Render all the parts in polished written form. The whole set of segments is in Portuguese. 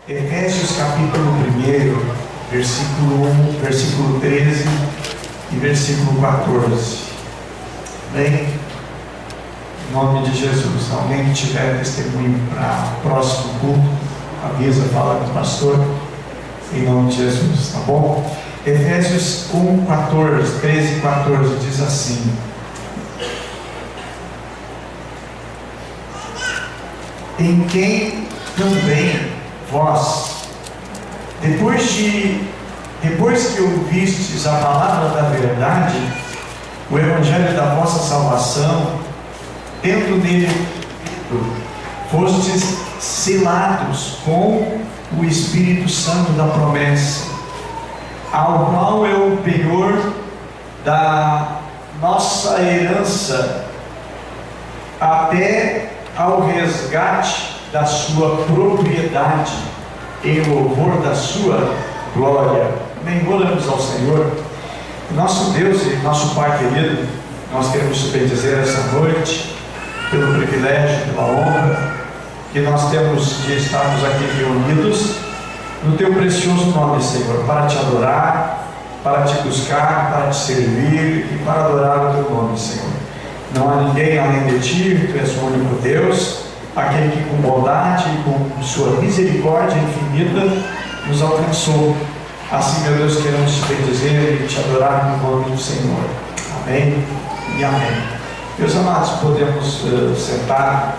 Efésios capítulo 1, versículo 1, versículo 13 e versículo 14. Bem, em nome de Jesus, alguém que tiver testemunho para o próximo culto, avisa, fala com o pastor, em nome de Jesus, tá bom? Efésios 1, 14, 13 e 14 diz assim: em quem também vós, depois que ouvistes a palavra da verdade, o evangelho da vossa salvação, tendo nele fostes selados com o Espírito Santo da promessa, ao qual é o penhor da nossa herança, até ao resgate da sua propriedade, em louvor da sua glória. Amém. Oramos ao Senhor. Nosso Deus e nosso Pai querido, nós queremos te bendizer essa noite, pelo privilégio, pela honra que nós temos de estarmos aqui reunidos no teu precioso nome, Senhor, para te adorar, para te buscar, para te servir e para adorar o teu nome, Senhor. Não há ninguém além de ti, tu és o único Deus, aquele que com bondade e com sua misericórdia infinita nos alcançou. Assim, meu Deus, queremos te bendizer e te adorar no nome do Senhor. Amém e amém. Meus amados, podemos sentar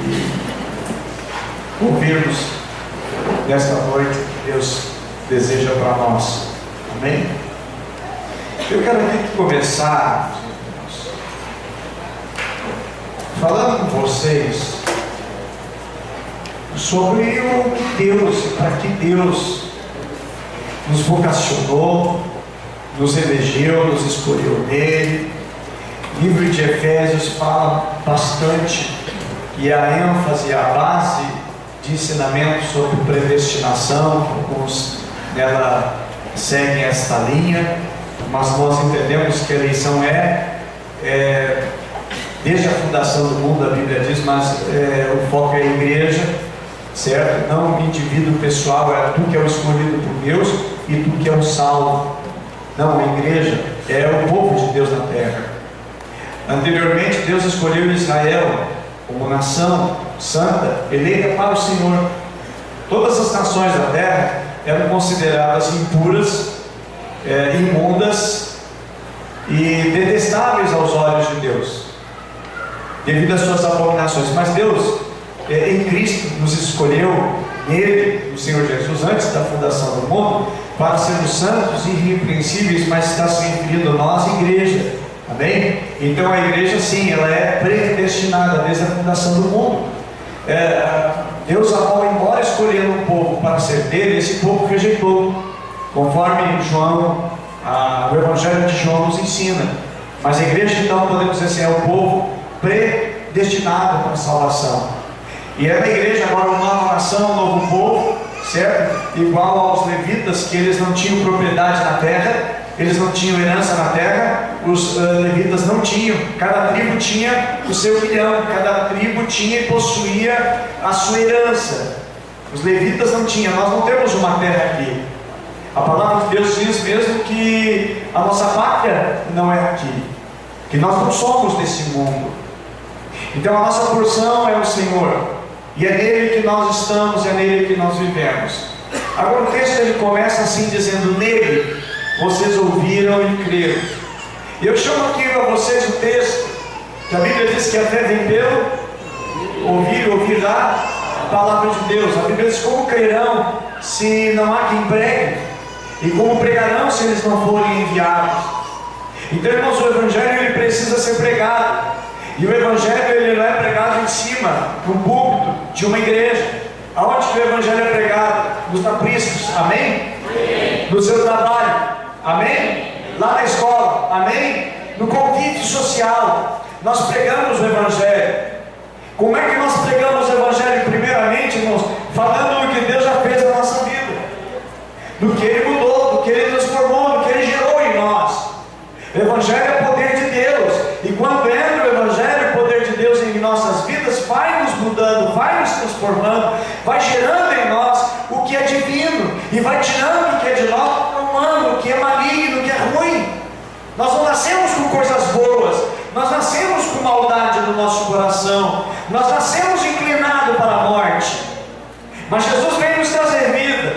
e ouvirmos nesta noite o que Deus deseja para nós. Amém? Eu quero aqui começar falando com vocês sobre o que Deus, para que Deus nos vocacionou, nos elegeu, nos escolheu nele. O livro de Efésios fala bastante, e a ênfase, a base de ensinamento sobre predestinação. Alguns nela seguem esta linha, mas nós entendemos que a eleição desde a fundação do mundo, a Bíblia diz, mas o foco é a igreja, certo? Não o indivíduo pessoal, é tu que é o escolhido por Deus e tu que é o salvo. Não, a igreja é o povo de Deus na terra. Anteriormente, Deus escolheu Israel como nação santa, eleita para o Senhor. Todas as nações da terra eram consideradas impuras, imundas e detestáveis aos olhos de Deus, devido às suas abominações. Mas Deus, em Cristo, nos escolheu, nele, no Senhor Jesus, antes da fundação do mundo, para sermos santos e irrepreensíveis, mas está se referindo a nós, igreja. Amém? Então a igreja, sim, ela é predestinada desde a fundação do mundo. Deus, embora escolhendo um povo para ser dele, esse povo rejeitou, conforme João, o Evangelho de João nos ensina. Mas a igreja, então, podemos dizer assim, é o povo predestinado para a salvação. E é na igreja agora uma nova nação, um novo povo, certo? Igual aos levitas, que eles não tinham propriedade na terra, eles não tinham herança na terra. Os levitas não tinham, cada tribo tinha o seu milhão, cada tribo tinha e possuía a sua herança. Os levitas não tinham, nós não temos uma terra aqui. A palavra de Deus diz mesmo que a nossa pátria não é aqui, que nós não somos desse mundo. Então a nossa porção é o Senhor, e é nele que nós estamos, é nele que nós vivemos. Agora o texto ele começa assim dizendo: nele vocês ouviram e creram. E eu chamo aqui para vocês o texto que a Bíblia diz que a fé vem pelo ouvir e ouvir da palavra de Deus. A Bíblia diz: como crerão se não há quem pregue? E como pregarão se eles não forem enviados? Então, irmãos, o Evangelho ele precisa ser pregado. E o Evangelho ele não é pregado em cima de um púlpito, de uma igreja. Aonde que o Evangelho é pregado? Nos apriscos, amém? Amém. No seu trabalho, amém? Lá na escola, amém? No convite social, nós pregamos o Evangelho. Como é que nós pregamos o Evangelho? Primeiramente, irmãos, falando do que Deus já fez na nossa vida, do que Ele mudou, do que Ele transformou, do que Ele gerou em nós. O Evangelho é o poder de Deus, e quando entra o Evangelho, o poder de Deus em nossas vidas vai nos mudando, vai nos transformando, vai gerando em que é divino e vai tirando o que é de nós, humano, o que é maligno, o que é ruim. Nós não nascemos com coisas boas, nós nascemos com maldade no nosso coração, nós nascemos inclinados para a morte, mas Jesus veio nos trazer vida.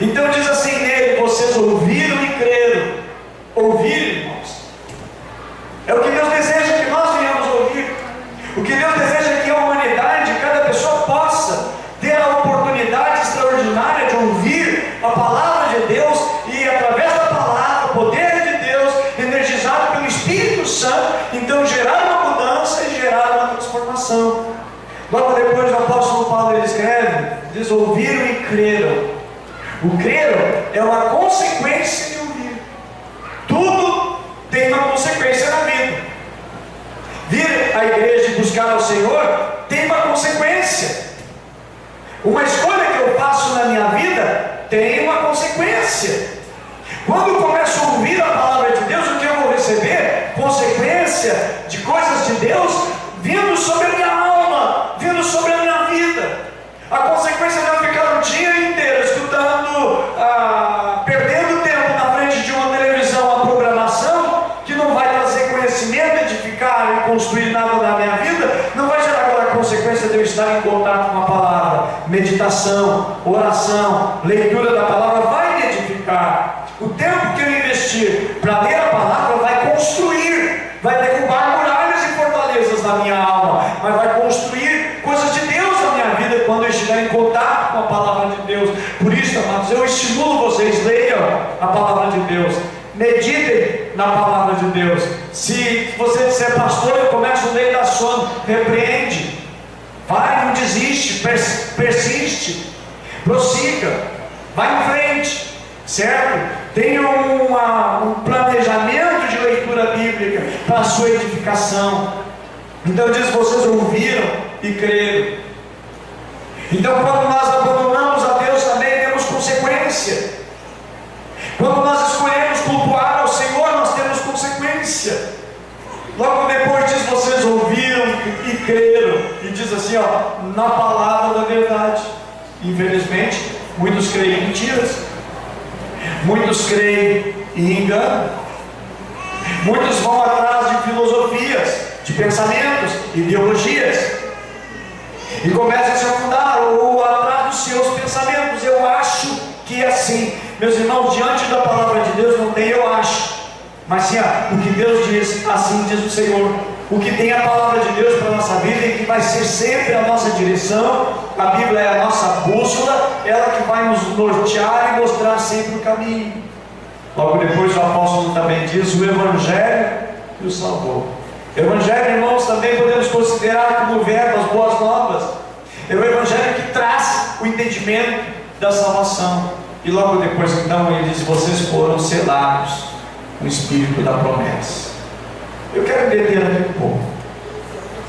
Então diz assim nele: vocês ouviram e creram. Ouvir, irmãos, é o que Deus deseja que nós venhamos ouvir. O que Deus deseja é que a humanidade, cada pessoa possa ter a oportunidade extraordinária de ouvir a palavra de Deus e, através da palavra, o poder de Deus, energizado pelo Espírito Santo, então gerar uma mudança e gerar uma transformação. Logo depois o apóstolo Paulo ele escreve, diz: ouviram e creram. O creram é uma consequência de ouvir. Tudo tem uma consequência na vida. Vir à igreja e buscar ao Senhor tem uma consequência. Uma escolha que eu faço na minha vida tem uma consequência. Quando eu começo a ouvir a palavra de Deus, o que eu vou receber? Consequência de coisas de Deus vindo sobre a minha alma, vindo sobre a minha vida. A consequência de eu ficar o dia inteiro escutando, perdendo tempo na frente de uma televisão, uma programação que não vai trazer conhecimento, edificar e construir nada na minha vida, não vai gerar agora a consequência de eu estar em contato com a palavra. Meditação, oração, leitura da palavra vai me edificar. O tempo que eu investir para ler a palavra vai construir, vai derrubar muralhas e fortalezas na minha alma, mas vai construir coisas de Deus na minha vida quando eu estiver em contato com a palavra de Deus. Por isso, amados, eu estimulo vocês: leiam a palavra de Deus, meditem na palavra de Deus. Se você disser: pastor, eu começo a ler e dá sono, repreende, vai, não desiste, persiste, prossiga, vai em frente, certo? Tenha um planejamento de leitura bíblica para a sua edificação. Então diz: vocês ouviram e creram. Então, quando nós abandonamos a Deus, também temos consequência. Quando nós escolhemos cultuar ao Senhor, nós temos consequência. Logo depois diz: vocês ouviram e creram. E diz assim, na palavra da verdade. Infelizmente, muitos creem em mentiras, muitos creem em engano, muitos vão atrás de filosofias, de pensamentos, ideologias, e começam a se afundar ou atrás dos seus pensamentos. Eu acho que é assim. Meus irmãos, diante da palavra de Deus não tem eu acho, mas sim o que Deus diz, assim diz o Senhor. O que tem a palavra de Deus para a nossa vida e que vai ser sempre a nossa direção. A Bíblia é a nossa bússola, ela que vai nos nortear e mostrar sempre o caminho. Logo depois o apóstolo também diz: o Evangelho que o salvou. Evangelho, irmãos, também podemos considerar como verbo as boas novas. É o Evangelho que traz o entendimento da salvação. E logo depois então ele diz: vocês foram selados com o Espírito da promessa. Eu quero deter aqui um pouco.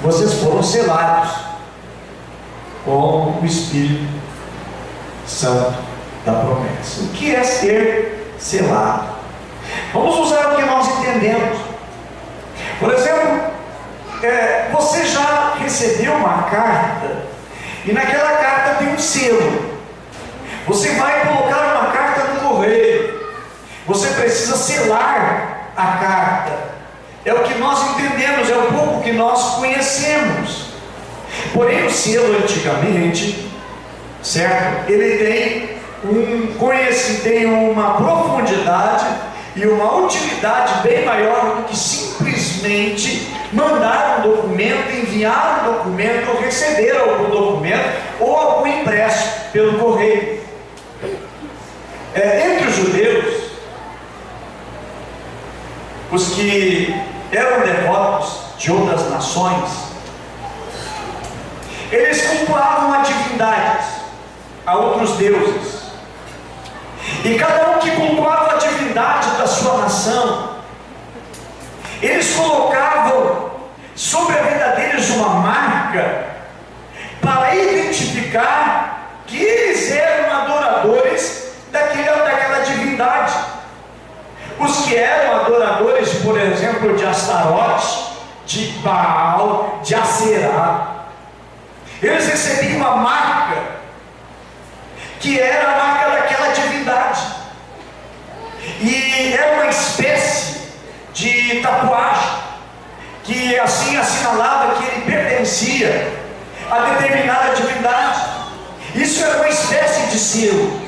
Vocês foram selados com o Espírito Santo da promessa. O que é ser selado? Vamos usar o que nós entendemos. Por exemplo, você já recebeu uma carta e naquela carta tem um selo. Você vai colocar uma carta no correio, você precisa selar a carta. É o que nós entendemos, é o pouco que nós conhecemos. Porém, o selo antigamente, certo? Ele tem uma profundidade e uma utilidade bem maior do que simplesmente mandar um documento, enviar um documento, ou receber algum documento, ou algum impresso pelo correio. Entre os judeus, os que eram devotos de outras nações, eles cultuavam a divindades, a outros deuses. E cada um que cultuava a divindade da sua nação, eles colocavam sobre a vida deles uma marca para identificar que eles eram adoradores daquela divindade. Os que eram adoradores, por exemplo, de Astarote, de Baal, de Aserá, eles recebiam uma marca que era a marca daquela divindade. E era uma espécie de tatuagem, que assim assinalava que ele pertencia a determinada divindade. Isso era uma espécie de selo.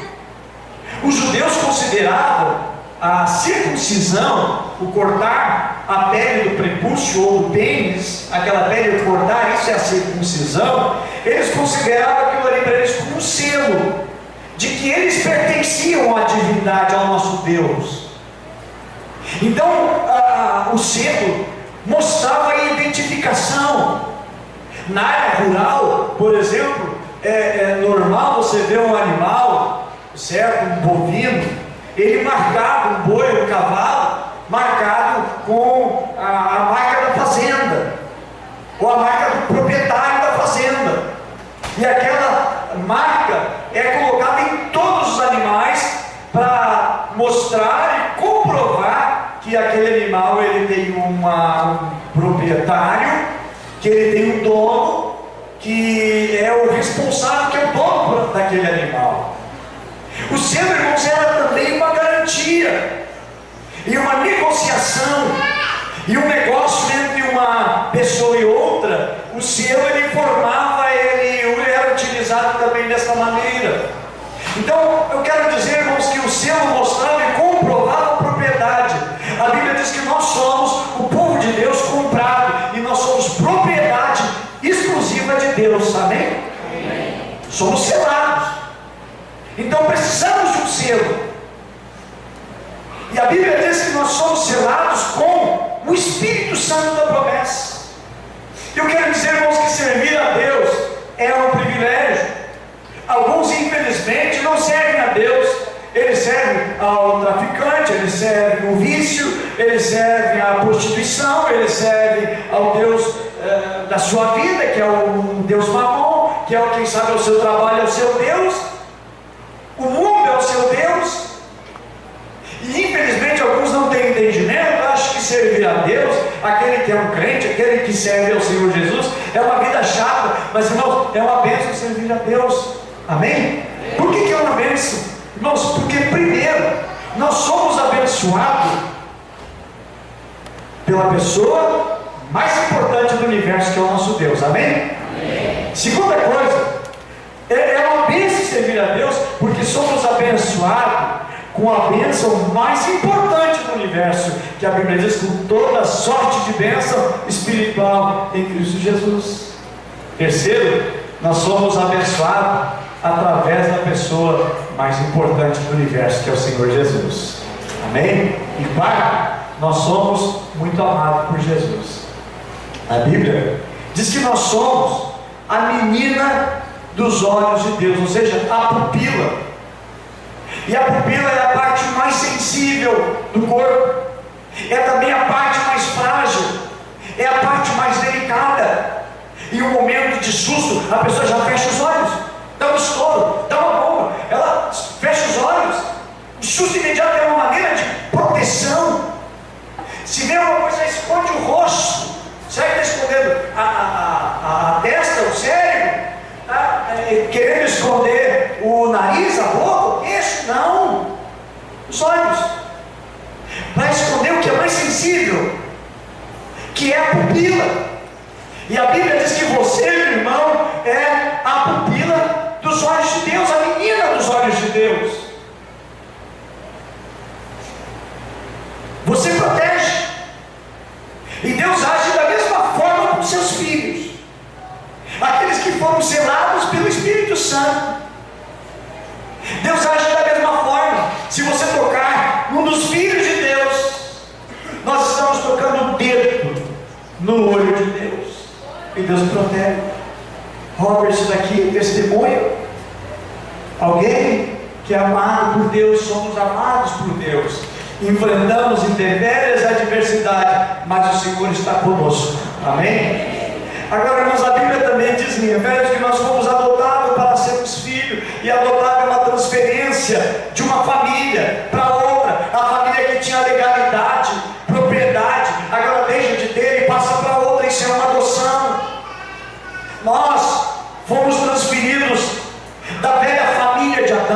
Os judeus consideravam a circuncisão, o cortar a pele do prepúcio ou do pênis, aquela pele, o cortar, isso é a circuncisão. Eles consideravam aquilo ali para eles como um selo de que eles pertenciam à divindade, ao nosso Deus. Então o selo mostrava a identificação. Na área rural, por exemplo, é normal você ver um animal, certo? Um bovino, ele marcado, um boi, um cavalo, marcado com a marca da fazenda, ou a marca do proprietário da fazenda. E aquela marca é colocada em todos os animais para mostrar e comprovar que aquele animal ele tem um proprietário, que ele tem um dono, que é o responsável, que é o dono daquele animal. O selo, irmãos, era também uma garantia e uma negociação e um negócio entre uma pessoa e outra. O selo ele informava, ele era utilizado também dessa maneira. Então eu quero dizer, irmãos, que o selo mostrava e comprovava a propriedade. A Bíblia diz que nós somos o povo de Deus comprado e nós somos propriedade exclusiva de Deus, amém? Amém. Somos selados. Então precisamos de um selo. E a Bíblia diz que nós somos selados com o Espírito Santo da promessa. Eu quero dizer, irmãos, que servir a Deus é um privilégio. Alguns, infelizmente, não servem a Deus. Eles servem ao traficante, eles servem ao vício, eles servem à prostituição, eles servem ao Deus da sua vida, que é o Deus Mamon, que é, quem sabe, o seu trabalho, é o seu Deus. O mundo é o seu Deus. E infelizmente alguns não têm entendimento, acham que servir a Deus, aquele que é um crente, aquele que serve ao Senhor Jesus, é uma vida chata. Mas, irmãos, é uma bênção servir a Deus, amém? Por que é uma bênção? Irmãos, porque primeiro, nós somos abençoados pela pessoa mais importante do universo, que é o nosso Deus, amém? Segunda coisa, é uma bênção servir a Deus, porque somos abençoados com a bênção mais importante do universo, que a Bíblia diz, com toda sorte de bênção espiritual em Cristo Jesus. Terceiro, nós somos abençoados através da pessoa mais importante do universo, que é o Senhor Jesus, amém? E quarto, nós somos muito amados por Jesus. A Bíblia diz que nós somos a menina dos olhos de Deus, ou seja, a pupila. E a pupila é a parte mais sensível do corpo, é também a parte mais frágil, é a parte mais delicada. Em um momento de susto, a pessoa já fecha os olhos, dá um estouro, dá uma bomba, ela fecha os olhos. O susto imediato é uma maneira de proteção. Se vê alguma coisa, esconde o rosto. Será que está escondendo a testa, o cérebro? Querendo esconder o nariz, a boca, o queixo? Não, os olhos, para esconder o que é mais sensível, que é a pupila. E a Bíblia diz que você, meu irmão, é a pupila dos olhos de Deus, a menina dos olhos de Deus. Você protege, e Deus age da mesma forma com seus filhos, aqueles que foram selados pelo Espírito Santo. Deus age da mesma forma. Se você tocar num dos filhos de Deus, nós estamos tocando o dedo no olho de Deus, e Deus protege. Robert, isso daqui é testemunho. Alguém que é amado por Deus, somos amados por Deus. Enfrentamos intempéries e adversidade, mas o Senhor está conosco, amém? Agora, irmãos, a Bíblia também diz em Efésios que nós fomos adotados para sermos filhos, e adotar é uma transferência de uma família para outra. A família que tinha legalidade, propriedade, agora deixa de ter e passa para outra. Isso é uma adoção. Nós fomos transferidos da velha família de Adão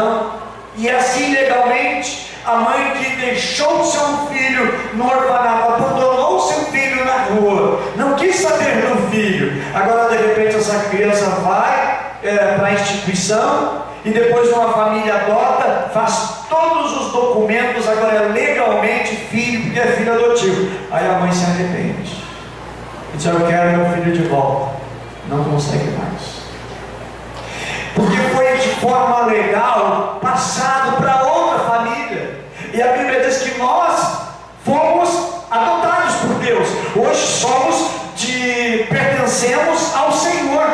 a mãe que deixou seu filho no orfanato, abandonou seu filho na rua, não quis saber do filho. Agora de repente essa criança vai para a instituição e depois uma família adota, faz todos os documentos, agora é legalmente filho, porque é filho adotivo. Aí a mãe se arrepende e diz: eu quero meu filho de volta. Não consegue mais, porque foi de forma legal passado para outra família. E a Bíblia diz que nós fomos adotados por Deus. Hoje pertencemos ao Senhor,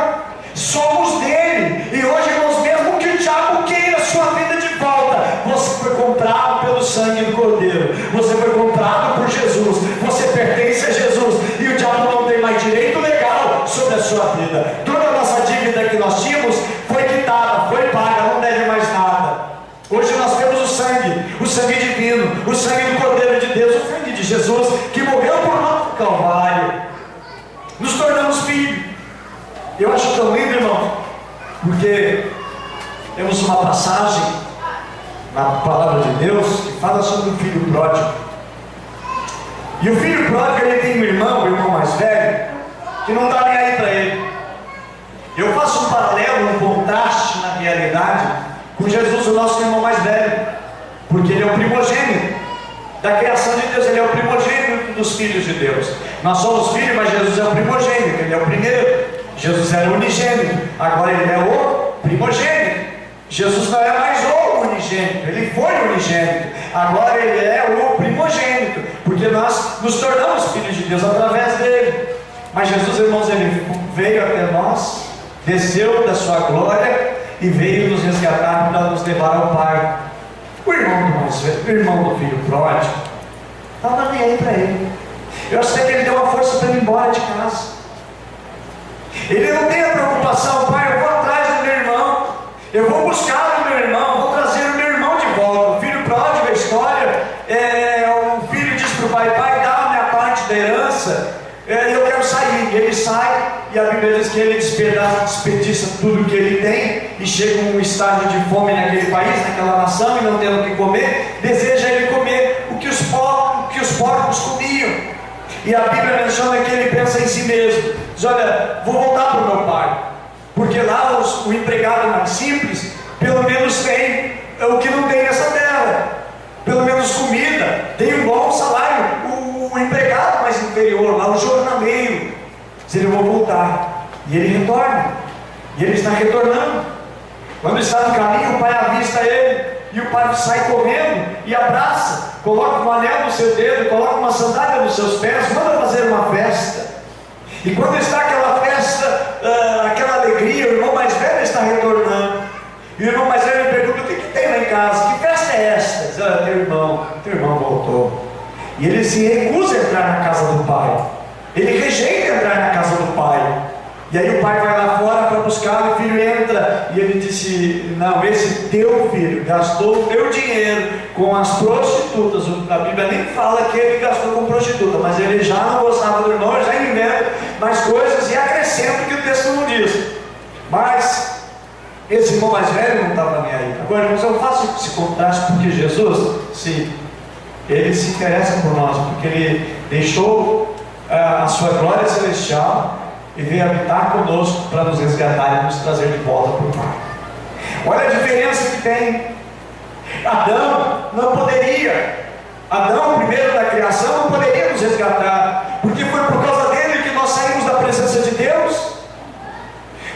somos dele. E hoje, irmãos, mesmo que o diabo queira a sua vida de volta, você foi comprado pelo sangue do Cordeiro, você foi comprado por Jesus, você pertence a Jesus, e o diabo não tem mais direito legal sobre a sua vida. Toda a nossa dívida que nós tínhamos foi quitada, foi paga, não deve mais nada. Hoje nós temos o sangue divino, o sangue do Cordeiro de Deus, o sangue de Jesus, que morreu por nós no Calvário. Nos tornamos filhos. Eu acho tão lindo, irmão, porque temos uma passagem na palavra de Deus que fala sobre o filho pródigo. E o filho pródigo, ele tem um irmão, o irmão mais velho, que não está nem aí para ele. Eu faço um paralelo, um contraste na realidade com Jesus, o nosso irmão mais velho, porque ele é o primogênito da criação de Deus, ele é o primogênito dos filhos de Deus. Nós somos filhos, mas Jesus é o primogênito, ele é o primeiro. Jesus era o unigênito, agora ele é o primogênito. Jesus não é mais o unigênito, ele foi o unigênito, agora ele é o primogênito, porque nós nos tornamos filhos de Deus através dele. Mas Jesus, irmãos, ele veio até nós, desceu da sua glória e veio nos resgatar para nos levar ao Pai. O irmão do filho pródigo estava nem aí para ele. Eu sei que ele deu uma força para ele ir embora de casa. Ele não tem a preocupação: pai, eu vou atrás do meu irmão, eu vou buscar o meu irmão, vou trazer o meu irmão de volta. O filho pródigo, a história, o filho diz para o pai: pai, dá a minha parte da herança, eu quero sair. E ele sai, e a Bíblia diz que ele desperdiça tudo que ele tem, e chega a um estágio de fome naquele país, naquela nação, e não tendo o que comer, deseja ele comer o que os porcos comiam. E a Bíblia menciona que ele pensa em si mesmo, diz: olha, vou voltar para o meu pai, porque lá o empregado mais simples, pelo menos tem o que não tem nessa terra, pelo menos comida, tem um bom salário. O empregado mais inferior, lá o jornaleiro, diz: eu vou voltar. E ele retorna, e ele está retornando. Quando está no caminho, o pai avista ele, e o pai sai correndo e abraça, coloca um anel no seu dedo, coloca uma sandália nos seus pés, manda fazer uma festa. E quando está aquela festa, aquela alegria, o irmão mais velho está retornando. E o irmão mais velho pergunta: o que tem lá em casa? Que festa é esta? Diz: olha, teu irmão voltou. E ele se recusa a entrar na casa do pai. Ele rejeita entrar na casa do pai. E aí o pai vai lá fora para buscar, o filho entra, e ele disse: não, esse teu filho gastou o teu dinheiro com as prostitutas. A Bíblia nem fala que ele gastou com prostituta, mas ele já não gostava do irmão, já inventa mais coisas e acrescenta o que o texto não diz. Mas esse irmão mais velho não estava nem aí. Agora, irmãos, eu faço esse contraste porque Jesus, sim, ele se interessa por nós, porque ele deixou a sua glória celestial e veio habitar conosco para nos resgatar e nos trazer de volta para o Pai. Olha a diferença que tem. Adão não poderia, Adão, primeiro da criação, não poderia nos resgatar, porque foi por causa dele que nós saímos da presença de Deus.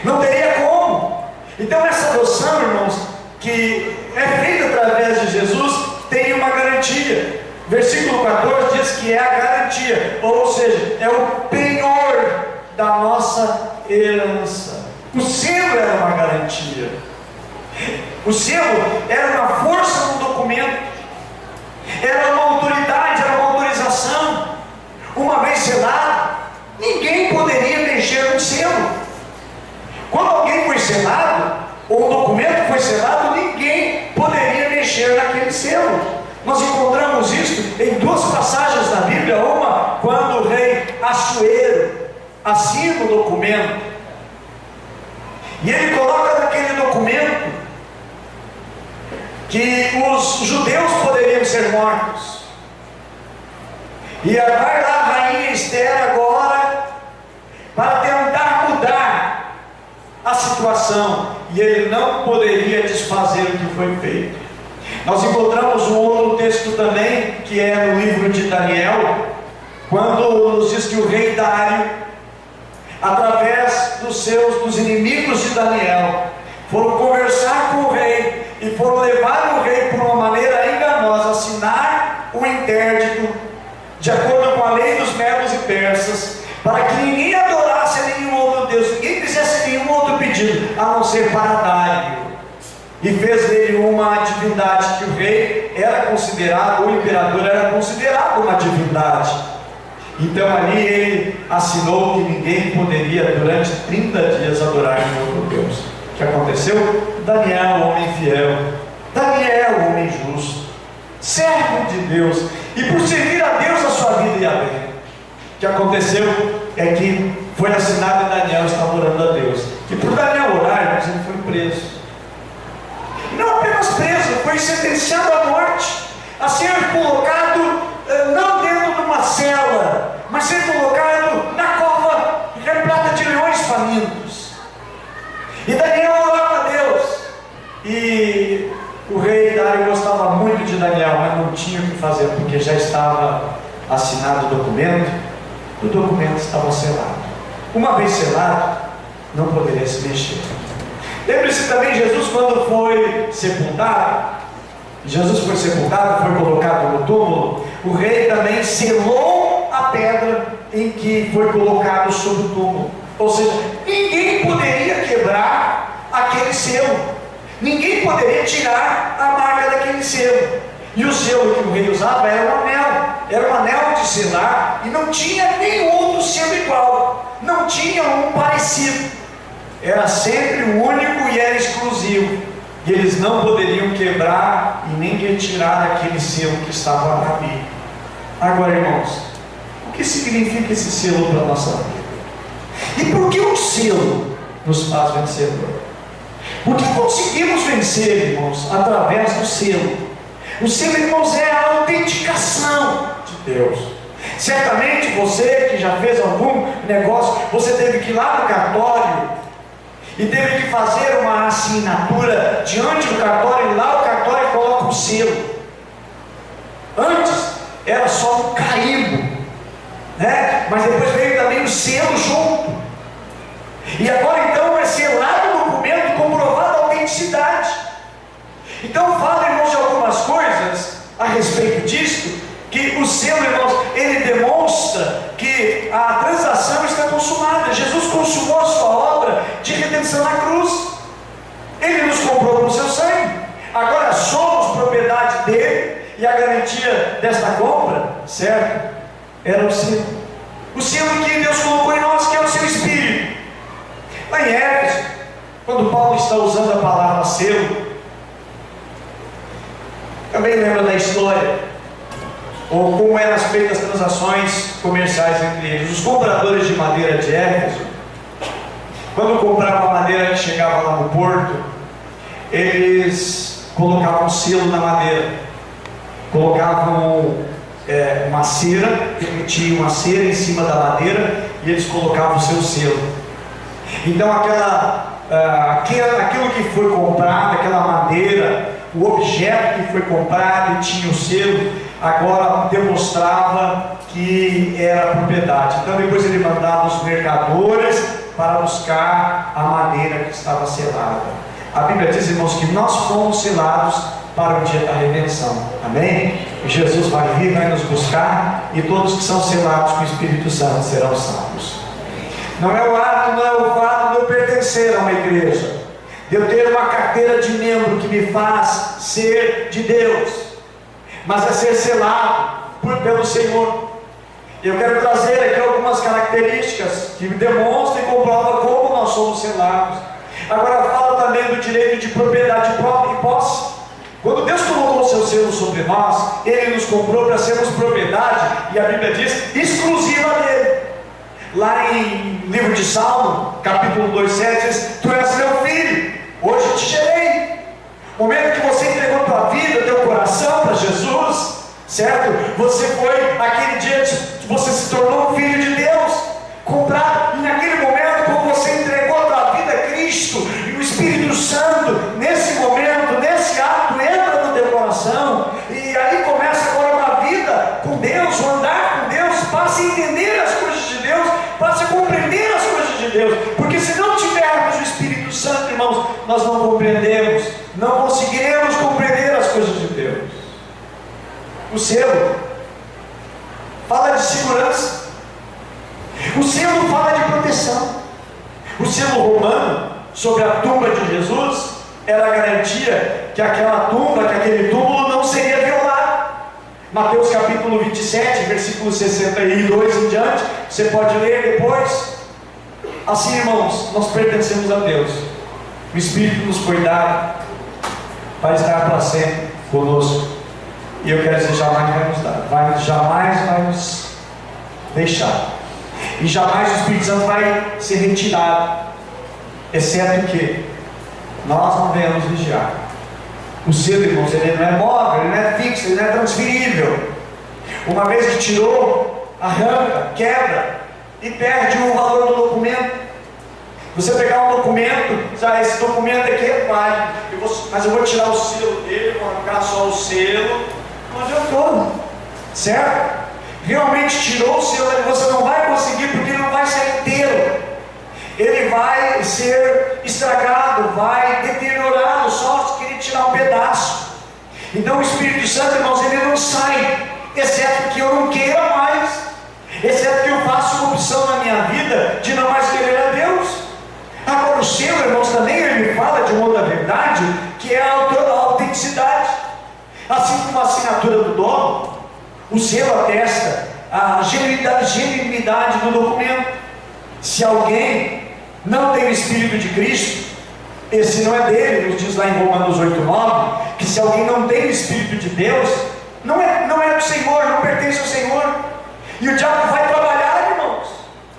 Não teria como. Então essa adoção, irmãos, que é feita através de Jesus, tem uma garantia. Versículo 14 diz que é a garantia, ou seja, é o penhor da nossa herança. O selo era uma garantia. O selo era uma força no documento, era uma autoridade, era uma autorização. Uma vez selado, ninguém poderia mexer no selo. Quando alguém foi selado, ou um documento foi selado, ninguém poderia mexer naquele selo. Nós encontramos isso em duas passagens na Bíblia. Uma, quando o rei Assuero assina o documento, e ele coloca naquele documento que os judeus poderiam ser mortos. E vai lá a rainha Esther agora para tentar mudar a situação, e ele não poderia desfazer o que foi feito. Nós encontramos um outro texto também, que é no livro de Daniel, quando nos diz que o rei Dário, através dos inimigos de Daniel, foram conversar com o rei e foram levar o rei por uma maneira enganosa, assinar um interdito de acordo com a lei dos medos e persas, para que ninguém adorasse nenhum outro Deus, ninguém fizesse nenhum outro pedido, a não ser para Dário, e fez dele uma divindade, que o rei era considerado, o imperador era considerado uma divindade. Então ali ele assinou que ninguém poderia durante 30 dias adorar nenhum outro Deus. O que aconteceu? Daniel, homem fiel, Daniel, homem justo, servo de Deus, e por servir a Deus a sua vida ia bem. O que aconteceu é que foi assinado e Daniel estava orando a Deus. E por Daniel orar, ele foi preso. Não apenas preso, foi sentenciado à morte, a ser colocado não dentro de uma cela, mas ser colocado na cova repleta de leões famintos. E Daniel orava a Deus, e o rei Dário gostava muito de Daniel, mas não tinha o que fazer, porque já estava assinado o documento estava selado. Uma vez selado, não poderia se mexer. Lembre-se também, Jesus quando foi sepultado, foi colocado no túmulo, o rei também selou a pedra em que foi colocado sobre o túmulo. Ou seja, ninguém poderia quebrar aquele selo, ninguém poderia tirar a marca daquele selo. E o selo que o rei usava era um anel de selar, e não tinha nenhum outro selo igual, não tinha um parecido. Era sempre o único e era exclusivo, e eles não poderiam quebrar e nem retirar aquele selo que estava na Bíblia. Agora, irmãos, o que significa esse selo para a nossa vida? E por que o selo nos faz vencedor? Porque conseguimos vencer, irmãos, através do selo. O selo, irmãos, é a autenticação de Deus. Certamente você que já fez algum negócio, você teve que ir lá no cartório e teve que fazer uma assinatura diante do cartório, e lá o cartório coloca o selo. Antes era só um carimbo, né? Mas depois veio também o selo junto. E agora então é selado o documento, comprovada a autenticidade. Então fala, irmãos, de algumas coisas a respeito disso, que o selo, irmãos, ele demonstra que a transação está consumada. Jesus consumou a sua obra de redenção na cruz. Ele nos comprou com o seu sangue. Agora somos propriedade dele, e a garantia desta compra, certo? Era o selo. O selo que Deus colocou em nós, que é o seu Espírito. Lá em Éfeso, quando Paulo está usando a palavra selo, também lembra da história, ou como eram feitas as transações comerciais entre eles. Os compradores de madeira de Éfeso, quando compravam madeira que chegava lá no porto, eles colocavam selo na madeira, colocavam uma cera, tinha uma cera em cima da madeira, e eles colocavam o seu selo. Então aquilo que foi comprado, aquela madeira, o objeto que foi comprado e tinha o selo, agora demonstrava que era propriedade. Então depois ele mandava os mercadores para buscar a madeira que estava selada. A Bíblia diz, irmãos, que nós fomos selados para o dia da redenção. Amém? E Jesus vai vir, vai nos buscar, e todos que são selados com o Espírito Santo serão salvos. Não é o fato de eu pertencer a uma igreja, de eu ter uma carteira de membro que me faz ser de Deus, mas é ser selado pelo Senhor. Eu quero trazer aqui algumas características que demonstram e comprovam como nós somos selados. Agora fala também do direito de propriedade própria e posse. Quando Deus colocou o seu selo sobre nós, Ele nos comprou para sermos propriedade, e a Bíblia diz, exclusiva dele. Lá em livro de Salmo, capítulo 2:7, diz, tu és meu filho, hoje te gerei. No momento que você entregou tua teu coração para Jesus, certo? Você foi aquele dia que você se tornou um filho de Deus, comprado, e naquele momento, quando você entregou a tua vida a Cristo, e o Espírito Santo, nesse momento, nesse ato, entra no teu coração, e aí começa agora uma vida com Deus, um andar com Deus, passa a entender as coisas de Deus, passa a compreender as coisas de Deus, porque se não tivermos o Espírito Santo, irmãos, nós não compreendemos, não conseguiremos compreender as coisas de Deus. O selo fala de segurança, o selo fala de proteção. O selo romano sobre a tumba de Jesus era a garantia que aquela tumba, que aquele túmulo não seria violado. Mateus capítulo 27, versículo 62 em diante, você pode ler depois. Assim, irmãos, nós pertencemos a Deus, o Espírito nos foi dado para estar para sempre conosco, e eu quero dizer, jamais vai nos dar, jamais vai nos deixar, e jamais o Espírito Santo vai ser retirado, exceto que nós não venhamos vigiar. O selo, irmãos, ele não é móvel, ele não é fixo, ele não é transferível. Uma vez que tirou, arranca, quebra e perde o valor do documento. Você pegar um documento, esse documento aqui é válido, mas eu vou tirar o selo dele, vou arrancar só o selo, não adiantou, certo? Realmente tirou o selo, você não vai conseguir, porque ele não vai ser inteiro, ele vai ser estragado, vai deteriorado, só se querer tirar um pedaço. Então o Espírito Santo, irmãos, ele não sai, exceto que eu não queira mais, exceto que eu faça uma opção na minha vida de não mais querer a Deus. Agora o selo, irmãos, também ele fala de uma outra verdade, que é a autenticidade. Assim como a assinatura do dono, o selo atesta a genuinidade do documento. Se alguém não tem o Espírito de Cristo, esse não é dele, nos diz lá em Romanos 8:9, que se alguém não tem o Espírito de Deus, não é do Senhor, não pertence ao Senhor. E o diabo vai trabalhar, irmãos,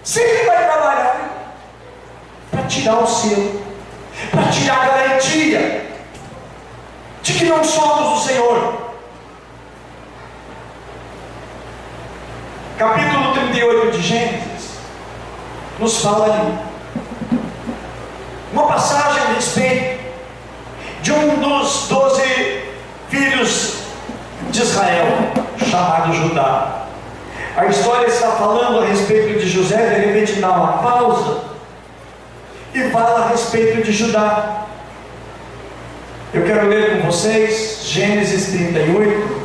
sempre vai trabalhar para tirar o selo, para tirar a garantia de que não somos o Senhor. Capítulo 38 de Gênesis nos fala ali uma passagem a respeito de um dos 12 filhos de Israel, chamado Judá. A história está falando a respeito de José, de repente dá uma pausa e fala a respeito de Judá. Eu quero ler com vocês Gênesis 38.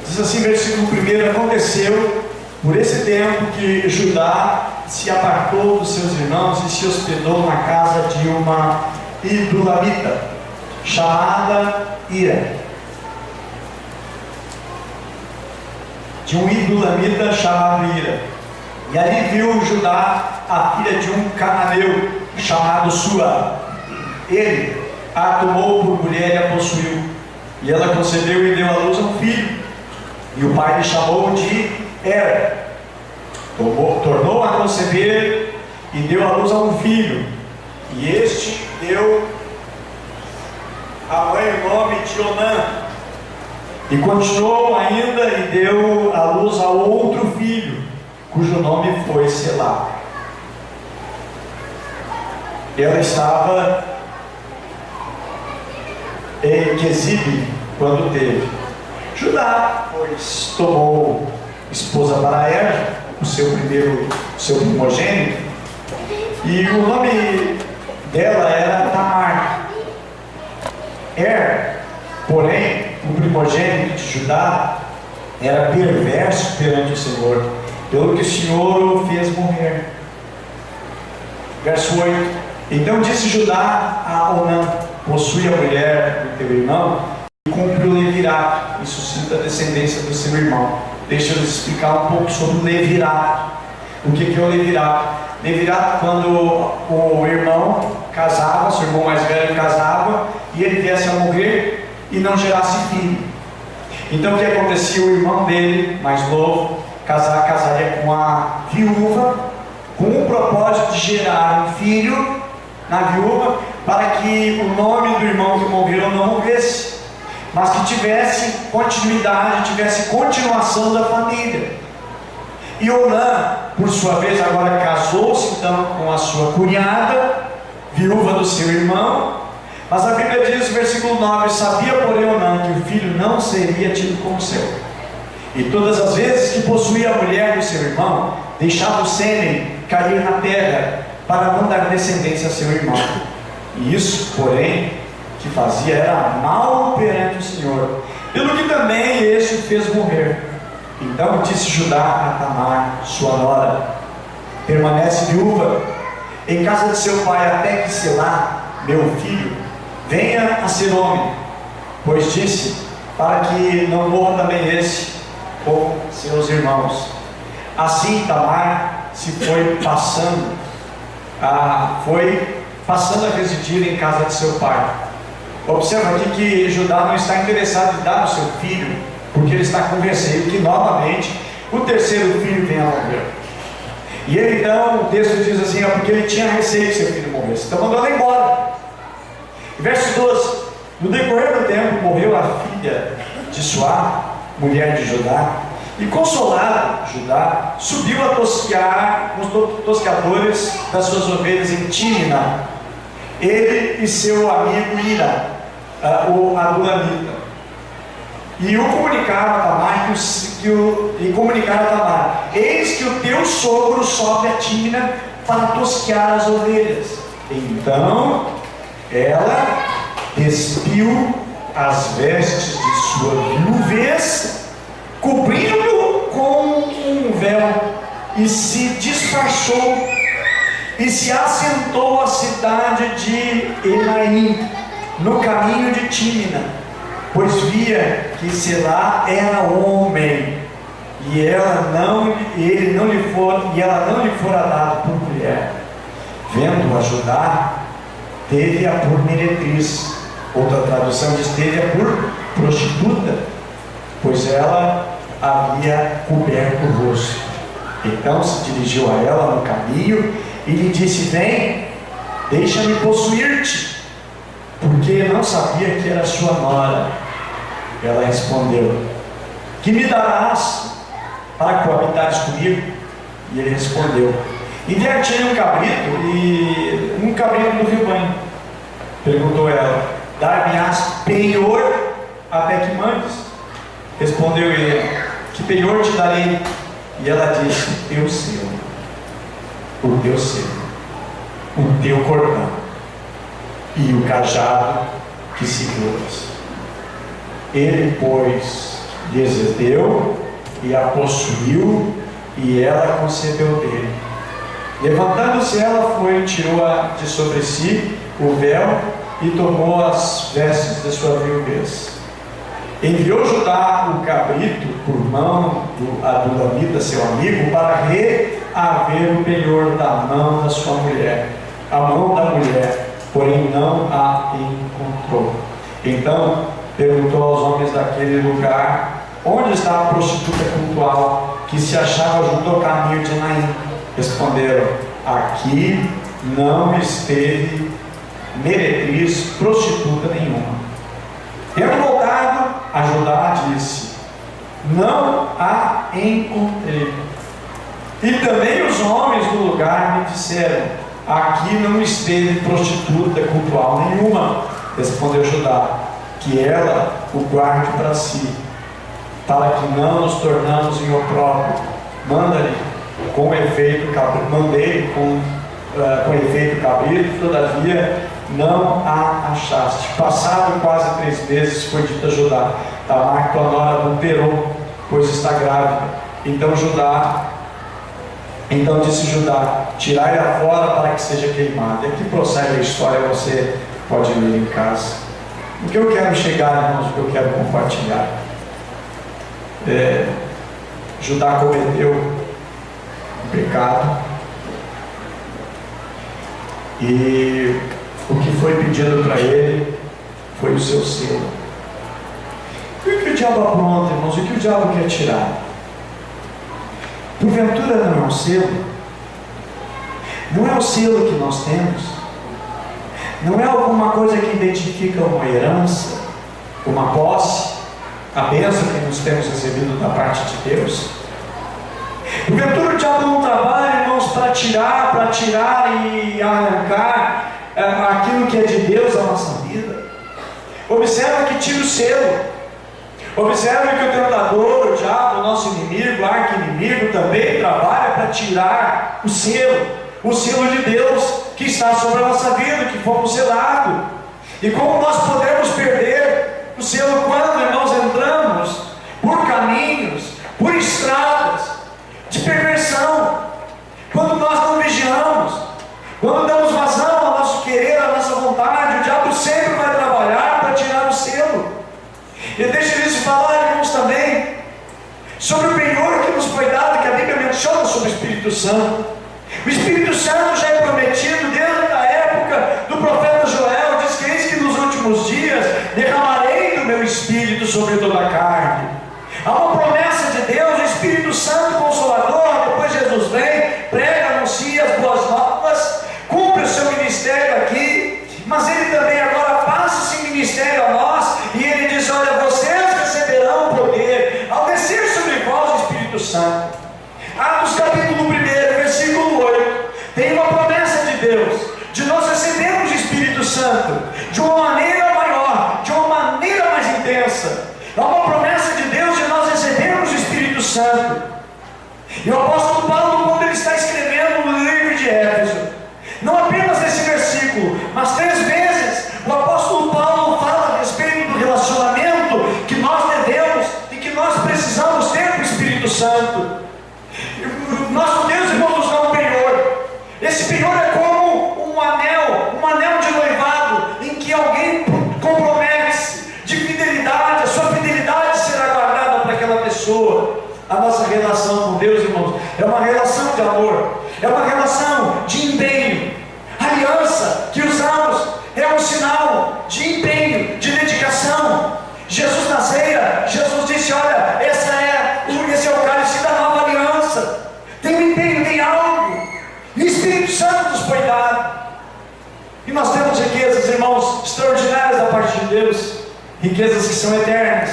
Diz assim, versículo 1: aconteceu por esse tempo que Judá se apartou dos seus irmãos e se hospedou na casa de uma idulamita chamada Ira. De um idulamita chamado Ira. E ali viu Judá a filha de um cananeu chamado Sua. Ele a tomou por mulher e a possuiu. E ela concebeu e deu à luz a um filho. E o pai lhe chamou de Er. Tornou a conceber e deu à luz a um filho. E este deu a mãe o nome de Onã. E continuou ainda e deu à luz a outro filho, cujo nome foi Selá. Ela estava em Quezibe quando teve. Judá, pois, tomou esposa para Er, o seu primogênito, e o nome dela era Tamar. Er, porém, o primogênito de Judá, era perverso perante o Senhor, pelo que o Senhor o fez morrer. Verso 8: então disse Judá a Onã: possui a mulher do teu irmão e cumpre o levirato, e suscita a descendência do seu irmão. Deixa eu explicar um pouco sobre o levirato. O que é o levirato? Levirato, quando o irmão casava, seu irmão mais velho casava, e ele viesse a morrer e não gerasse filho. Então o que acontecia? O irmão dele, mais novo, casaria com a viúva, com o propósito de gerar um filho na viúva, para que o nome do irmão que morreu não morresse, mas que tivesse continuidade, tivesse continuação da família. E Onã, por sua vez, agora casou-se então com a sua cunhada, viúva do seu irmão, mas a Bíblia diz no versículo 9: sabia porém Onã que o filho não seria tido como seu, e todas as vezes que possuía a mulher do seu irmão, deixava o sêmen cair na terra, para não dar descendência a seu irmão. E isso, porém, que fazia era mal perante o Senhor, pelo que também este o fez morrer. Então disse Judá a Tamar, sua nora: permanece viúva em casa de seu pai, até que Selá, meu filho, venha a ser homem. Pois disse, para que não morra também esse com seus irmãos. Assim Tamar se foi passando a residir em casa de seu pai. Observa aqui que Judá não está interessado em dar o seu filho, porque ele está com receio que novamente o terceiro filho venha a morrer. E ele então, o texto diz assim, porque ele tinha receio que seu filho morresse, então mandou ela embora. Verso 12: no decorrer do tempo morreu a filha de Suá, mulher de Judá, e consolado Judá subiu a tosquear com os tosqueadores das suas ovelhas em Tímina, ele e seu amigo Ira, o Adulamita, e comunicaram a Tamar eis que o teu sogro sobe a Tímina para tosquear as ovelhas. Então ela despiu as vestes de sua viuvez, cobrindo-o com um véu, e se disfarçou, e se assentou à cidade de Enaim, no caminho de Tímina, pois via que Selá era homem, e ela não lhe fora dada por mulher. Vendo ajudar, teve-a por meretriz. Outra tradução diz: teve-a por prostituta, pois ela havia coberto o rosto. Então se dirigiu a ela no caminho e lhe disse: vem, deixa-me possuir-te, porque não sabia que era sua nora. Ela respondeu: que me darás para coabitares comigo? E ele respondeu: enviar-te um cabrito do rebanho. Perguntou ela: dar-me-ás penhor até que mandes? Respondeu ele: que penhor te darei? E ela disse: teu selo, o teu selo, o teu cordão e o cajado que seguras. Ele, pois, lhes deu e a possuiu, e ela concebeu dele. Levantando-se ela foi, tirou de sobre si o véu e tomou as vestes de sua viuvez. Enviou Judá o cabrito por mão do Adulamita, seu amigo, para reaver o penhor da mão da sua mulher. A mão da mulher, porém, não a encontrou. Então perguntou aos homens daquele lugar: onde está a prostituta cultual que se achava junto ao caminho de Enaim? Responderam: aqui não esteve meretriz, prostituta nenhuma. Tendo voltado a Judá, disse: não a encontrei. E também os homens do lugar me disseram: aqui não esteve prostituta cultual nenhuma. Respondeu Judá: que ela o guarde para si, para que não nos tornamos em opróbrio. Manda-lhe com efeito cabrito, todavia não a achaste. Passado quase 3 meses, foi dito a Judá: Tamar, tua nora, adulterou, pois está grávida. Então disse Judá: tirai-a fora para que seja queimada. E aqui prossegue a história, você pode ler em casa. O que eu quero chegar, irmãos, o que eu quero compartilhar, Judá cometeu um pecado, e o que foi pedido para ele foi o seu selo. O que o diabo apronta, irmãos? O que o diabo quer tirar? Porventura não é um selo? Não é o selo que nós temos? Não é alguma coisa que identifica uma herança, uma posse, a bênção que nós temos recebido da parte de Deus? Porventura o diabo não trabalha, irmãos, para tirar e arrancar aquilo que é de Deus da nossa vida? Observa que tira o selo. Observa que o tentador, o diabo, o nosso inimigo, o arqui-inimigo, também trabalha para tirar o selo de Deus que está sobre a nossa vida, que fomos selados. E como nós podemos perder o selo quando, irmãos, entramos por caminhos, por estradas de perversão, quando nós não vigiamos, quando damos vazão ao nosso querer, à nossa vontade, o diabo sempre vai trabalhar para tirar o selo. E deixa eu falar, irmãos, também sobre o penhor que nos foi dado, que a Bíblia menciona sobre o Espírito Santo. O Espírito Santo já é prometido desde a época do profeta Joel. Diz que eis que nos últimos dias derramarei do meu Espírito sobre toda a carne. Há uma promessa de Deus, o Espírito Santo Consolador. Depois Jesus vem, prega, anuncia as boas novas, cumpre o seu ministério aqui, mas ele também agora passa esse ministério a nós, e ele diz: olha, vocês receberão poder ao descer sobre vós o Espírito Santo. Atos capítulo 1, versículo 8, tem uma promessa de Deus, de nós recebermos o Espírito Santo de uma maneira maior, de uma maneira mais intensa. Há uma promessa de Deus de nós recebermos o Espírito Santo. E o apóstolo Paulo, quando ele está escrevendo no livro de Éfeso, não apenas nesse versículo, mas 3 vezes, o apóstolo Paulo fala a respeito do relacionamento que nós devemos e que nós precisamos ter com o Espírito Santo. Nosso Deus, irmãos, nos dá um penhor. Esse penhor é como um anel de noivado, em que alguém compromete de fidelidade, a sua fidelidade será guardada para aquela pessoa. A nossa relação com Deus, irmãos, é uma relação de amor, é uma relação de empenho. A aliança que usamos é um sinal de empenho, de dedicação. Jesus na ceia, Jesus disse: olha, esse é o cálice da nova aliança. Tem um empenho, tem algo. E o Espírito Santo nos foi dado. E nós temos riquezas, irmãos, extraordinárias da parte de Deus, riquezas que são eternas.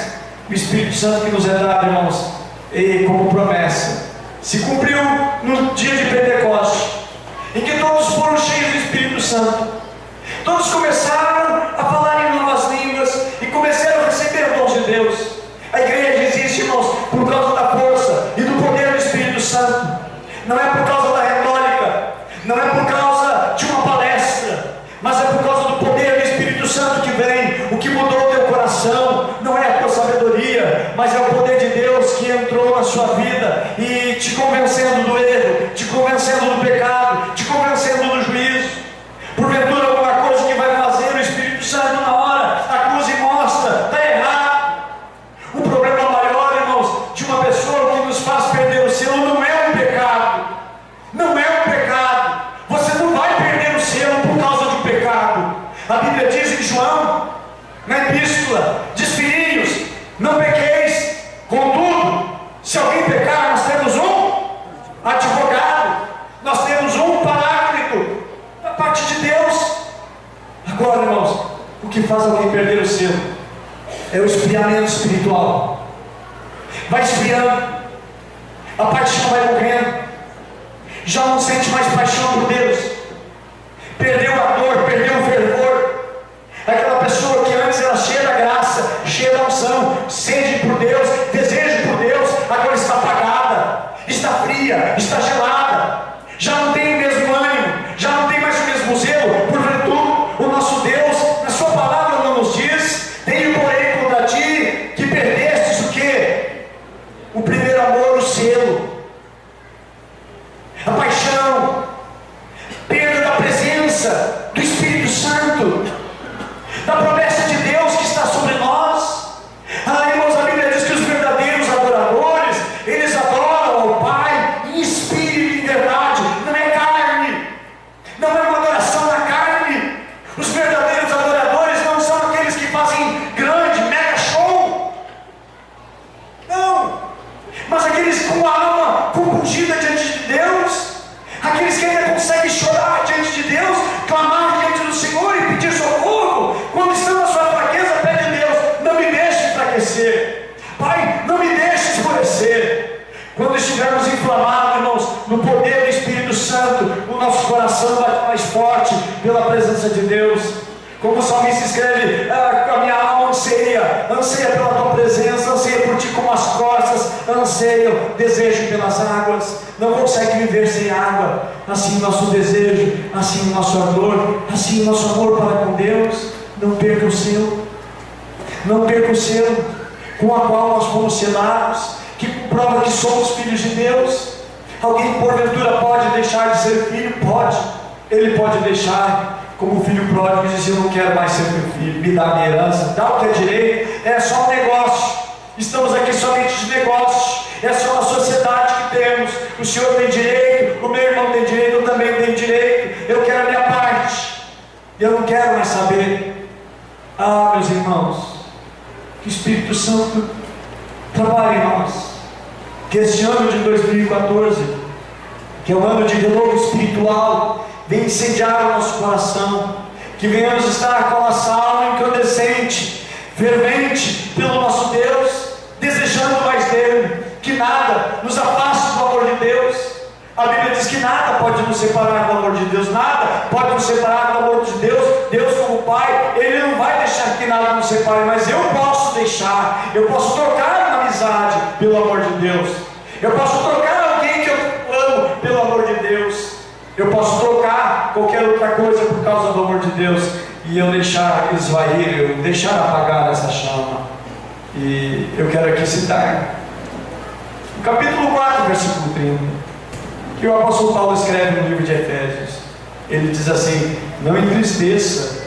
O Espírito Santo que nos é dado, irmãos, e como promessa, se cumpriu no dia de Pentecostes, em que todos foram cheios do Espírito Santo. Todos começaram a falar em novas línguas e começaram a receber dons de Deus. A igreja existe, irmãos, por causa da força e do poder do Espírito Santo. Não é por causa da retórica, não é por causa de uma palestra, mas é por causa do poder do Espírito Santo que vem. O que mudou o teu coração não é a tua sabedoria, mas é o poder de Deus que entrou na sua vida e te convencendo do erro, te convencendo do pecado, te convencendo do juízo. Porventura alguma coisa que vai fazer o Espírito Santo na hora acusa e mostra, está errado. O problema maior, irmãos, de uma pessoa que nos faz perder o selo não é um pecado. Não é um pecado. Você não vai perder o selo por causa de um pecado. A Bíblia diz em João, na epístola, diz: filhinhos, não pequeis. Contudo, se alguém pecar, nós temos um advogado, nós temos um paráclito da parte de Deus. Agora, irmãos, o que faz alguém perder o selo é o esfriamento espiritual. Vai esfriando, a paixão vai morrendo, já não sente mais paixão por Deus, perdeu a dor, perdeu o fervor. Aquela pessoa que antes era cheia da graça, cheia da unção, sede por Deus, desejo por Deus, agora está apagada, está fria, está gelada, já não tem o mesmo ânimo, já não tem mais o mesmo zelo. Porventura, o nosso Deus, na sua palavra, não nos diz: tenho porém contra ti que perdestes o quê? O primeiro amor, o selo, a paixão, perda da presença do Espírito Santo, da promessa de Deus que está sobre nós. Irmãos, a Bíblia diz que os verdadeiros adoradores, eles adoram ao Pai em espírito e em verdade. Não é carne, anseia, desejo pelas águas, não consegue viver sem água. Assim o nosso desejo, assim o nosso ardor, assim o nosso amor para com Deus. Não perca o seu, não perca o seu, com a qual nós fomos selados, que prova que somos filhos de Deus. Alguém porventura pode deixar de ser filho? Pode, ele pode deixar, como o filho pródigo, e dizer: eu não quero mais ser teu filho, me dá minha herança, dá o que é direito, é só um negócio. Estamos aqui somente de negócios, é só uma sociedade que temos. O senhor tem direito, o meu irmão tem direito, eu também tenho direito, eu quero a minha parte, eu não quero mais saber. Ah, meus irmãos, que o Espírito Santo trabalhe em nós, que esse ano de 2014, que é o ano de renovo espiritual, venha incendiar o nosso coração, que venhamos estar com a nossa alma incandescente, fervente pelo nosso Deus, desejando mais dele, que nada nos afaste do amor de Deus. A Bíblia diz que nada pode nos separar do amor de Deus, nada pode nos separar do amor de Deus. Deus, como Pai, Ele não vai deixar que nada nos separe, mas eu posso deixar, eu posso trocar uma amizade pelo amor de Deus, eu posso trocar alguém que eu amo pelo amor de Deus, eu posso trocar qualquer outra coisa por causa do amor de Deus, e eu deixar esvair, eu deixar apagar essa chama. E eu quero aqui citar o capítulo 4, versículo 30, que o apóstolo Paulo escreve no livro de Efésios. Ele diz assim: não entristeça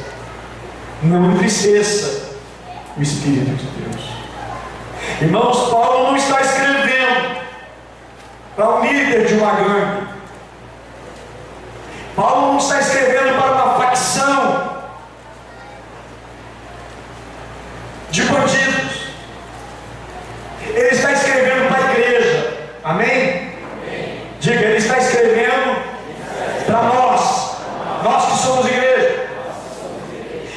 o Espírito de Deus. Irmãos, Paulo não está escrevendo para um líder de uma gangue. Paulo não está escrevendo para uma facção de bandidos. Ele está escrevendo para a igreja. Amém? Amém. Diga, ele está escrevendo para nós que somos igreja.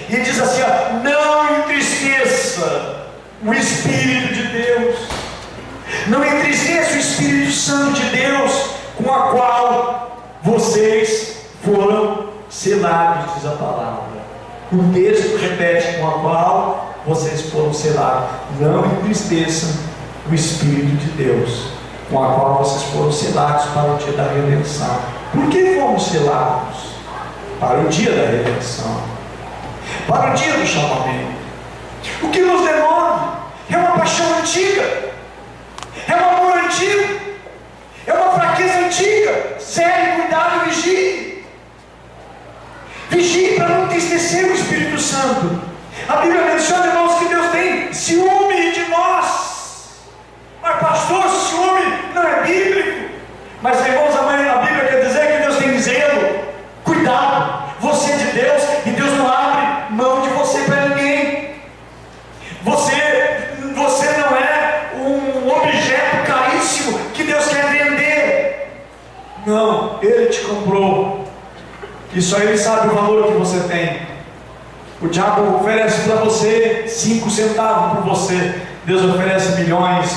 E diz assim: ó, não entristeça o Espírito de Deus, não entristeça o Espírito Santo de Deus, com a qual vocês foram selados, diz a palavra. O texto repete: com a qual vocês foram selados. Não entristeçam o Espírito de Deus, com a qual vocês foram selados para o dia da redenção. Por que fomos selados? Para o dia da redenção, para o dia do chamamento. O que nos demove é uma paixão antiga, é um amor antigo, é uma fraqueza antiga. Sério, cuidado, vigie. Vigie para não entristecer o Espírito Santo. A Bíblia menciona, irmãos, que Deus tem ciúme de nós. Mas pastor, ciúme não é bíblico. Mas, irmãos, a Bíblia quer dizer que Deus tem zelo. Cuidado, você é de Deus, e Deus não abre mão de você para ninguém. Você não é um objeto caríssimo que Deus quer vender. Não, Ele te comprou, e só Ele sabe o valor que você tem. O diabo oferece para você 5 centavos por você, Deus oferece milhões,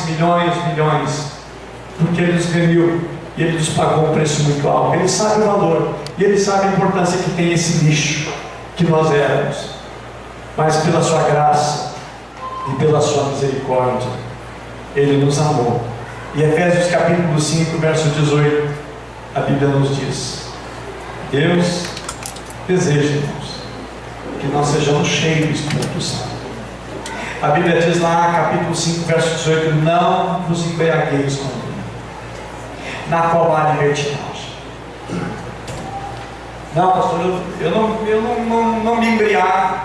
porque Ele nos ganhou e Ele nos pagou um preço muito alto. Ele sabe o valor e Ele sabe a importância que tem esse lixo que nós éramos, mas pela sua graça e pela sua misericórdia Ele nos amou. E Efésios capítulo 5, verso 18, a Bíblia nos diz: Deus deseja, irmãos, que nós sejamos cheios do Espírito Santo. A Bíblia diz lá, capítulo 5, verso 18: não vos embriagueis com vinho, na qual há libertinagem. Não, pastor, eu não me embriago.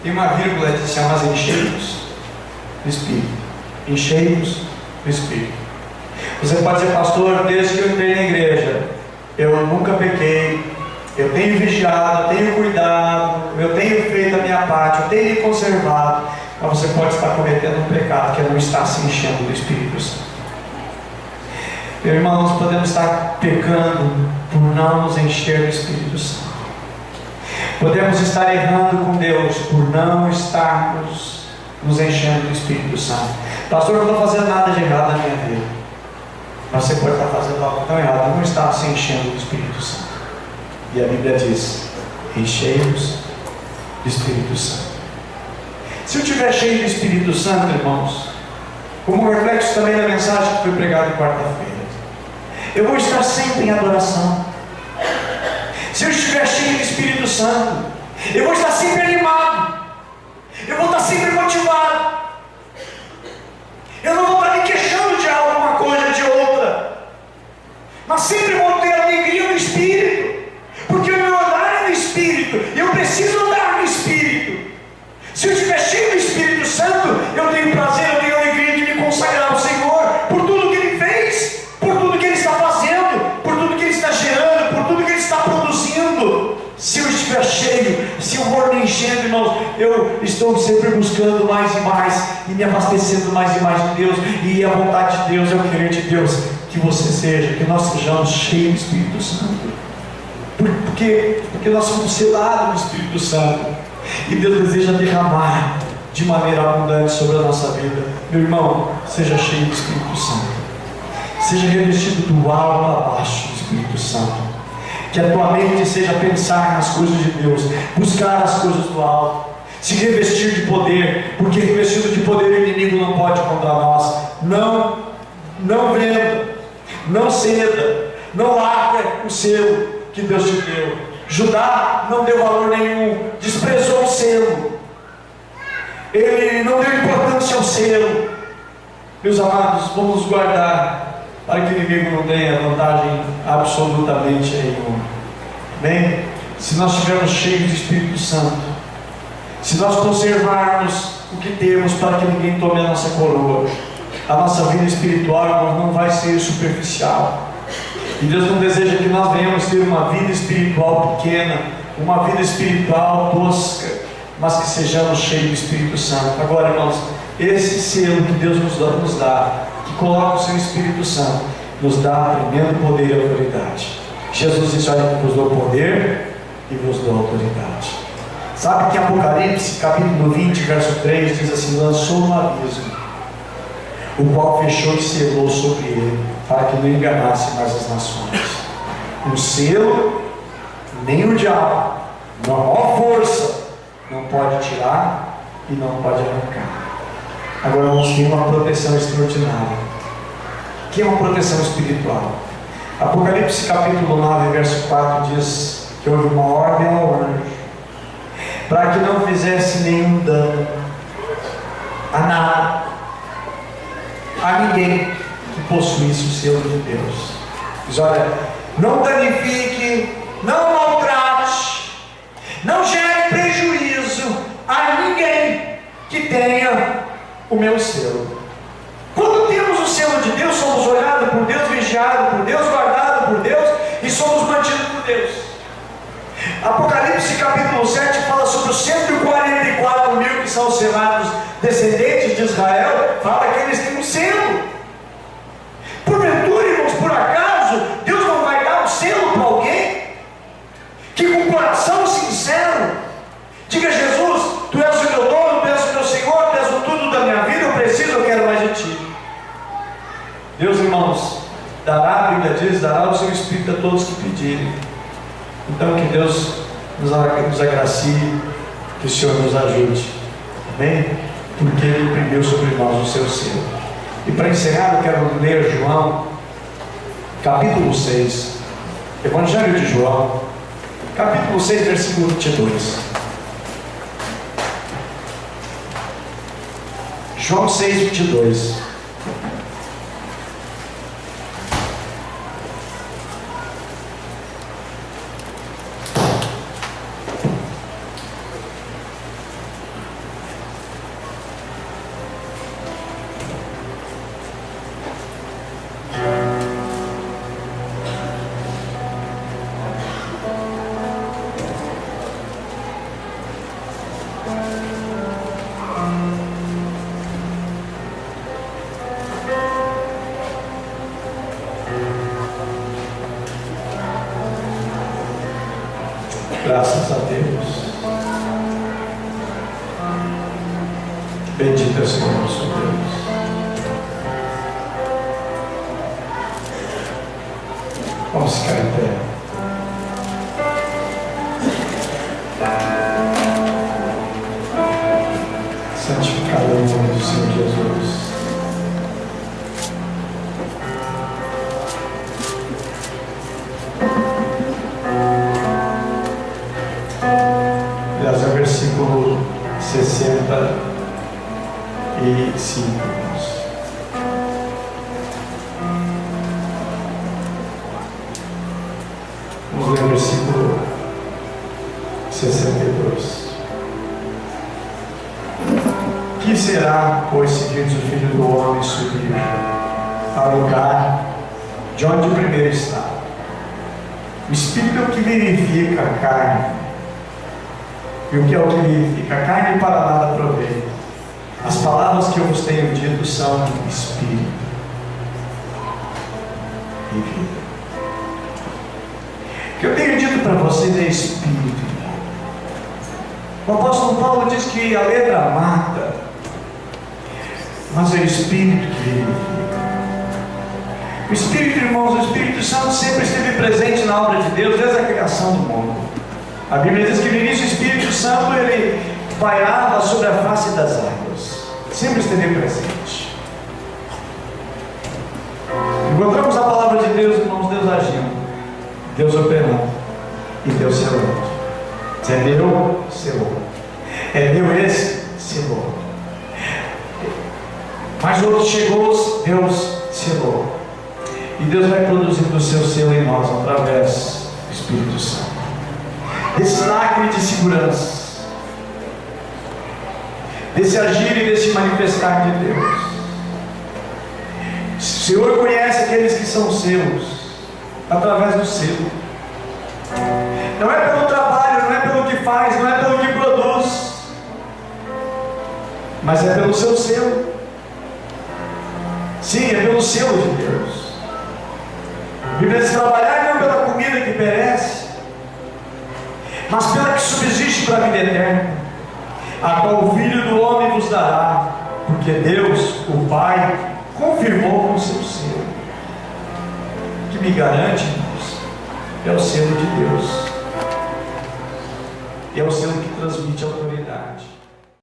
Tem uma vírgula que se chama encheios do Espírito. Encheios do Espírito. Você pode dizer: pastor, desde que eu entrei na igreja, eu nunca pequei, eu tenho vigiado, eu tenho cuidado, eu tenho feito a minha parte, eu tenho me conservado. Mas você pode estar cometendo um pecado, que é não estar se enchendo do Espírito Santo. Meus irmãos, podemos estar pecando por não nos encher do Espírito Santo. Podemos estar errando com Deus por não estarmos nos enchendo do Espírito Santo. Pastor, eu não estou fazendo nada de errado na minha vida. Mas você pode estar fazendo algo tão errado, não estar se enchendo do Espírito Santo. E a Bíblia diz: enchei-vos do Espírito Santo. Se eu estiver cheio do Espírito Santo, irmãos, como reflexo também da mensagem que foi pregada quarta-feira. Eu vou estar sempre em adoração. Se eu estiver cheio do Espírito Santo, eu vou estar sempre animado, eu vou estar sempre motivado, eu não vou estar me queixando de alguma coisa, de outra, mas sempre vou ter alegria no Espírito, porque o meu andar é no Espírito, e eu preciso andar no Espírito. Se eu estiver cheio do Espírito Santo, eu tenho prazer, eu tenho alegria de me consagrar ao Senhor, por tudo que Ele fez, por tudo que Ele está fazendo, por tudo que Ele está gerando, por tudo que Ele está produzindo. Se eu estiver cheio, se eu for me enchendo, irmãos, eu estou sempre buscando mais e mais, e me abastecendo mais e mais de Deus, e a vontade de Deus é o querer de Deus, que você seja, que nós sejamos cheios do Espírito Santo, porque nós somos selados no Espírito Santo, e Deus deseja derramar de maneira abundante sobre a nossa vida. Meu irmão, seja cheio do Espírito Santo, seja revestido do alto a baixo do Espírito Santo, que a tua mente seja pensar nas coisas de Deus, buscar as coisas do alto, se revestir de poder, porque revestido de poder o inimigo não pode contra nós. Não venda, não ceda, não larga o selo que Deus te deu. Judá não deu valor nenhum, desprezou o selo, ele não deu importância ao selo. Meus amados, vamos nos guardar para que o inimigo não tenha vantagem absolutamente nenhuma. Bem, se nós estivermos cheios do Espírito Santo, se nós conservarmos o que temos para que ninguém tome a nossa coroa, a nossa vida espiritual não vai ser superficial. E Deus não deseja que nós venhamos ter uma vida espiritual pequena, uma vida espiritual tosca, mas que sejamos cheios do Espírito Santo. Agora, irmãos, esse selo que Deus nos dá, que coloca o seu Espírito Santo, nos dá tremendo poder e autoridade. Jesus disse: olha, vos dou poder e vos dou autoridade. Sabe que Apocalipse, capítulo 20, verso 3, diz assim: lançou um abismo, o qual fechou e selou sobre ele, para que não enganasse mais as nações. Um selo, nem o diabo, na maior força, não pode tirar e não pode arrancar. Agora nós temos uma proteção extraordinária, que é uma proteção espiritual. Apocalipse capítulo 9, verso 4 diz que houve uma ordem ao anjo, para que não fizesse nenhum dano a nada, a ninguém que possuísse o selo de Deus. Diz: olha, não danifique, não maltrate, não gere prejuízo a ninguém que tenha o meu selo. Quando temos o selo de Deus, somos olhados por Deus, vigiados por Deus, guardados por Deus e somos mantidos por Deus. Apocalipse capítulo 7 fala sobre os 144 mil que são selados, descendentes de Israel. Fala que eles têm um selo. Porventura, irmãos, por acaso Deus não vai dar um selo para alguém que com coração sincero diga: Jesus, tu és o meu dono, tu és o meu Senhor, tu és o tudo da minha vida, eu quero mais de ti. Deus, irmãos, dará, a Bíblia diz, dará o seu Espírito a todos que pedirem. Então que Deus nos agracie, que o Senhor nos ajude, amém? Porque Ele imprimiu sobre nós o seu selo. E para encerrar, eu quero ler João capítulo 6, Evangelho de João capítulo 6, versículo 22. João 6, 22. Graças a Deus. Bendito é o Senhor nosso Deus. Vamos ficar em pé. Santificado é o nome do Senhor Jesus. Aliás, é o versículo 65. Vamos ler o versículo 62. Que será, pois, seguindo o Filho do Homem subir ao lugar de onde primeiro está? O Espírito é o que vivifica a carne. E o que é o que vivifica? A carne para nada provém. As palavras que eu vos tenho dito são Espírito e vida. O que eu tenho dito para vocês é Espírito. O apóstolo Paulo diz que a letra mata, mas é o Espírito que vivifica. O Espírito, irmãos, o Espírito Santo sempre esteve presente na obra de Deus desde a criação do mundo. A Bíblia diz que no início o Espírito Santo ele pairava sobre a face das águas, sempre esteve presente. Encontramos a palavra de Deus, irmãos, Deus agindo, Deus operando e Deus selando. Se é meu, selou. É meu esse, selou. Mas outro chegou, Deus selou. E Deus vai produzindo o seu selo em nós através do Espírito Santo. Desse lacre de segurança, desse agir e desse manifestar de Deus. O Senhor conhece aqueles que são seus através do selo. Não é pelo trabalho, não é pelo que faz, não é pelo que produz, mas é pelo seu selo. Sim, é pelo selo de Deus. A Bíblia diz: trabalhar não pela comida que perece, mas pela que subsiste para a vida eterna, a qual o Filho do Homem vos dará, porque Deus, o Pai, confirmou com o seu selo. O que me garante, irmãos, é o selo de Deus, e é o selo que transmite autoridade.